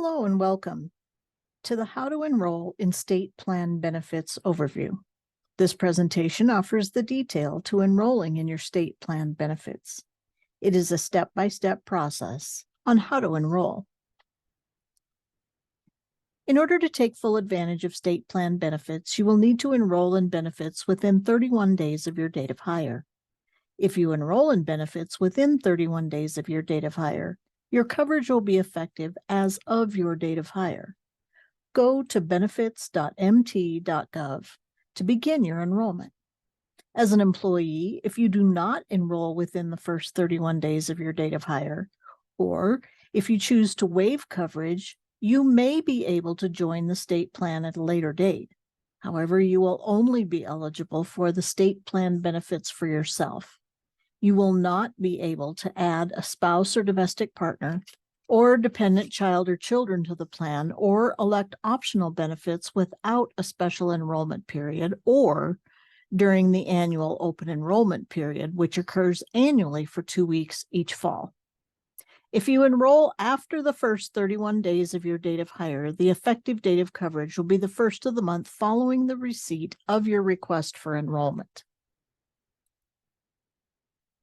Hello and welcome to the How to Enroll in State Plan Benefits overview. This presentation offers the detail to enrolling in your state plan benefits. It is a step-by-step process on how to enroll. In order to take full advantage of state plan benefits, you will need to enroll in benefits within 31 days of your date of hire. If you enroll in benefits within 31 days of your date of hire, your coverage will be effective as of your date of hire. Go to benefits.mt.gov to begin your enrollment. As an employee, if you do not enroll within the first 31 days of your date of hire, or if you choose to waive coverage, you may be able to join the state plan at a later date. However, you will only be eligible for the state plan benefits for yourself. You will not be able to add a spouse or domestic partner or dependent child or children to the plan or elect optional benefits without a special enrollment period or during the annual open enrollment period, which occurs annually for 2 weeks each fall. If you enroll after the first 31 days of your date of hire, the effective date of coverage will be the first of the month following the receipt of your request for enrollment.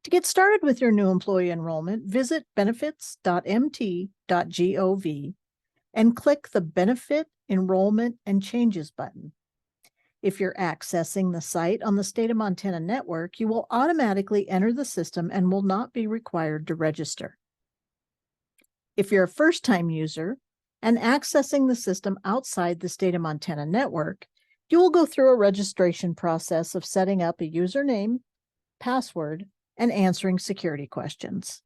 To get started with your new employee enrollment, visit benefits.mt.gov and click the Benefit, Enrollment, and Changes button. If you're accessing the site on the State of Montana network, you will automatically enter the system and will not be required to register. If you're a first-time user and accessing the system outside the State of Montana network, you will go through a registration process of setting up a username, password, and answering security questions.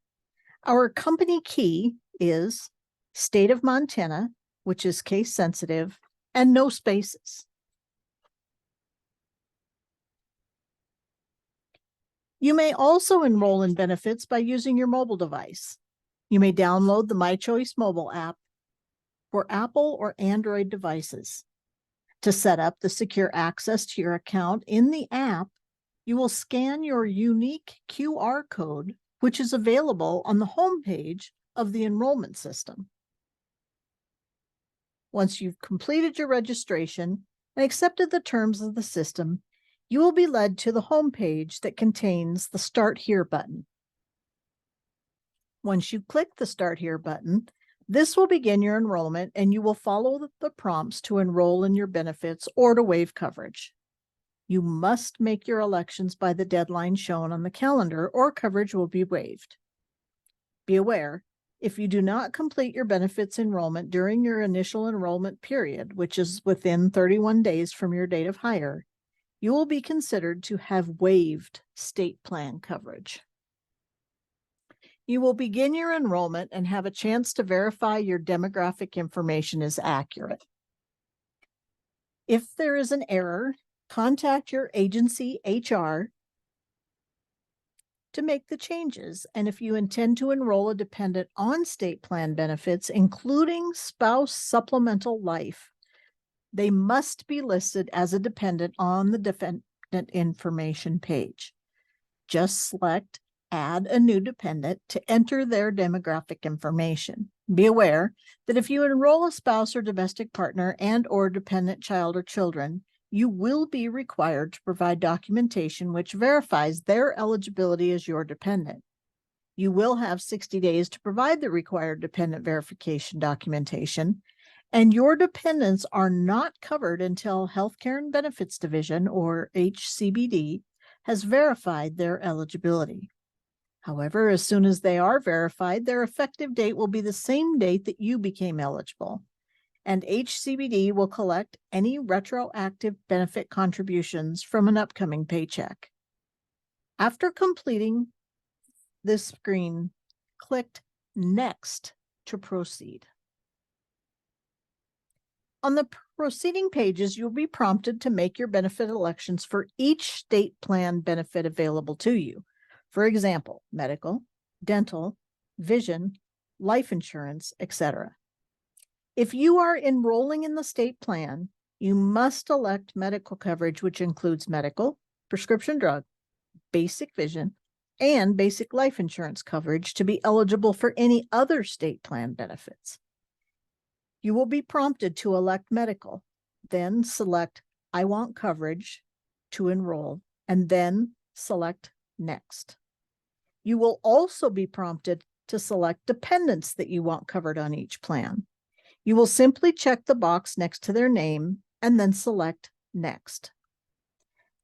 Our company key is State of Montana, which is case sensitive, and no spaces. You may also enroll in benefits by using your mobile device. You may download the My Choice mobile app for Apple or Android devices. To set up the secure access to your account in the app, you will scan your unique QR code, which is available on the homepage of the enrollment system. Once you've completed your registration and accepted the terms of the system, you will be led to the homepage that contains the Start Here button. Once you click the Start Here button, this will begin your enrollment and you will follow the prompts to enroll in your benefits or to waive coverage. You must make your elections by the deadline shown on the calendar or coverage will be waived. Be aware, if you do not complete your benefits enrollment during your initial enrollment period, which is within 31 days from your date of hire, you will be considered to have waived state plan coverage. You will begin your enrollment and have a chance to verify your demographic information is accurate. If there is an error, contact your agency HR to make the changes. And if you intend to enroll a dependent on state plan benefits, including spouse supplemental life, they must be listed as a dependent on the dependent information page. Just select Add a new dependent to enter their demographic information. Be aware that if you enroll a spouse or domestic partner and/or dependent child or children, you will be required to provide documentation which verifies their eligibility as your dependent. You will have 60 days to provide the required dependent verification documentation, and your dependents are not covered until Healthcare and Benefits Division, or HCBD, has verified their eligibility. However, as soon as they are verified, their effective date will be the same date that you became eligible, and HCBD will collect any retroactive benefit contributions from an upcoming paycheck. After completing this screen, click Next to proceed. On the proceeding pages, you'll be prompted to make your benefit elections for each state plan benefit available to you. For example, medical, dental, vision, life insurance, etc. If you are enrolling in the state plan, you must elect medical coverage, which includes medical, prescription drug, basic vision, and basic life insurance coverage to be eligible for any other state plan benefits. You will be prompted to elect medical, then select I want coverage to enroll, and then select Next. You will also be prompted to select dependents that you want covered on each plan. You will simply check the box next to their name and then select Next.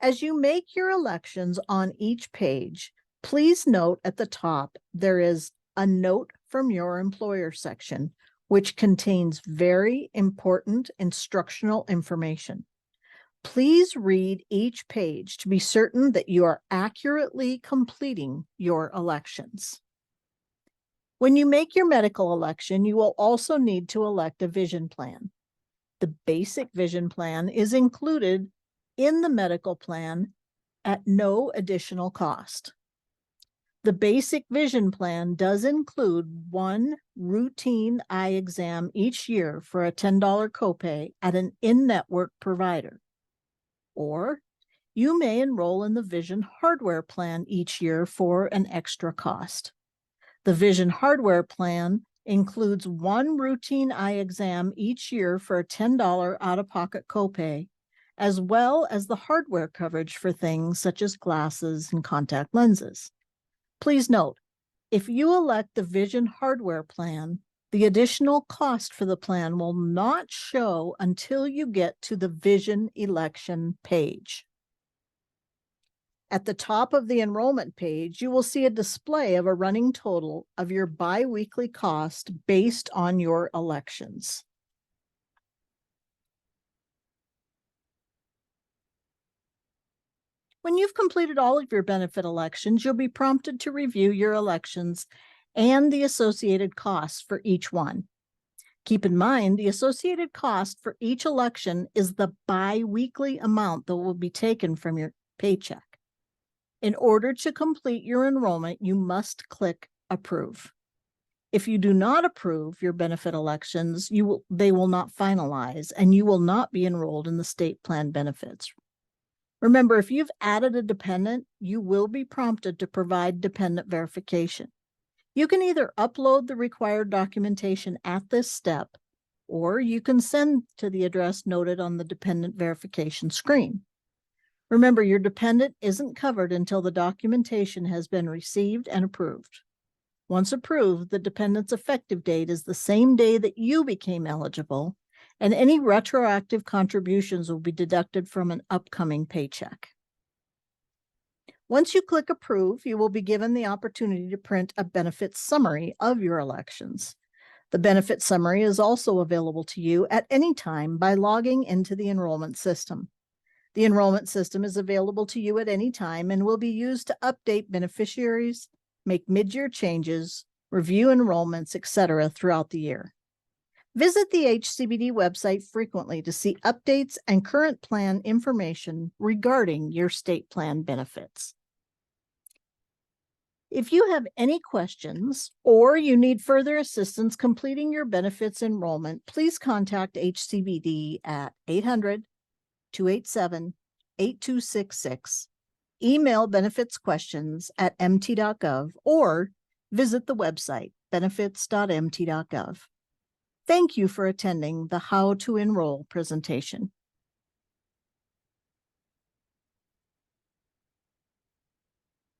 As you make your elections on each page, please note at the top there is a Note from Your Employer section, which contains very important instructional information. Please read each page to be certain that you are accurately completing your elections. When you make your medical election, you will also need to elect a vision plan. The basic vision plan is included in the medical plan at no additional cost. The basic vision plan does include one routine eye exam each year for a $10 copay at an in-network provider. Or you may enroll in the vision hardware plan each year for an extra cost. The vision hardware plan includes one routine eye exam each year for a $10 out-of-pocket copay, as well as the hardware coverage for things such as glasses and contact lenses. Please note, if you elect the vision hardware plan, the additional cost for the plan will not show until you get to the vision election page. At the top of the enrollment page, you will see a display of a running total of your biweekly cost based on your elections. When you've completed all of your benefit elections, you'll be prompted to review your elections and the associated costs for each one. Keep in mind, the associated cost for each election is the biweekly amount that will be taken from your paycheck. In order to complete your enrollment, you must click Approve. If you do not approve your benefit elections, they will not finalize, and you will not be enrolled in the state plan benefits. Remember, if you've added a dependent, you will be prompted to provide dependent verification. You can either upload the required documentation at this step, or you can send to the address noted on the dependent verification screen. Remember, your dependent isn't covered until the documentation has been received and approved. Once approved, the dependent's effective date is the same day that you became eligible, and any retroactive contributions will be deducted from an upcoming paycheck. Once you click Approve, you will be given the opportunity to print a benefit summary of your elections. The benefit summary is also available to you at any time by logging into the enrollment system. The enrollment system is available to you at any time and will be used to update beneficiaries, make mid-year changes, review enrollments, etc. throughout the year. Visit the HCBD website frequently to see updates and current plan information regarding your state plan benefits. If you have any questions or you need further assistance completing your benefits enrollment, please contact HCBD at 800-287-8266, email benefitsquestions@mt.gov, or visit the website benefits.mt.gov. Thank you for attending the How to Enroll presentation.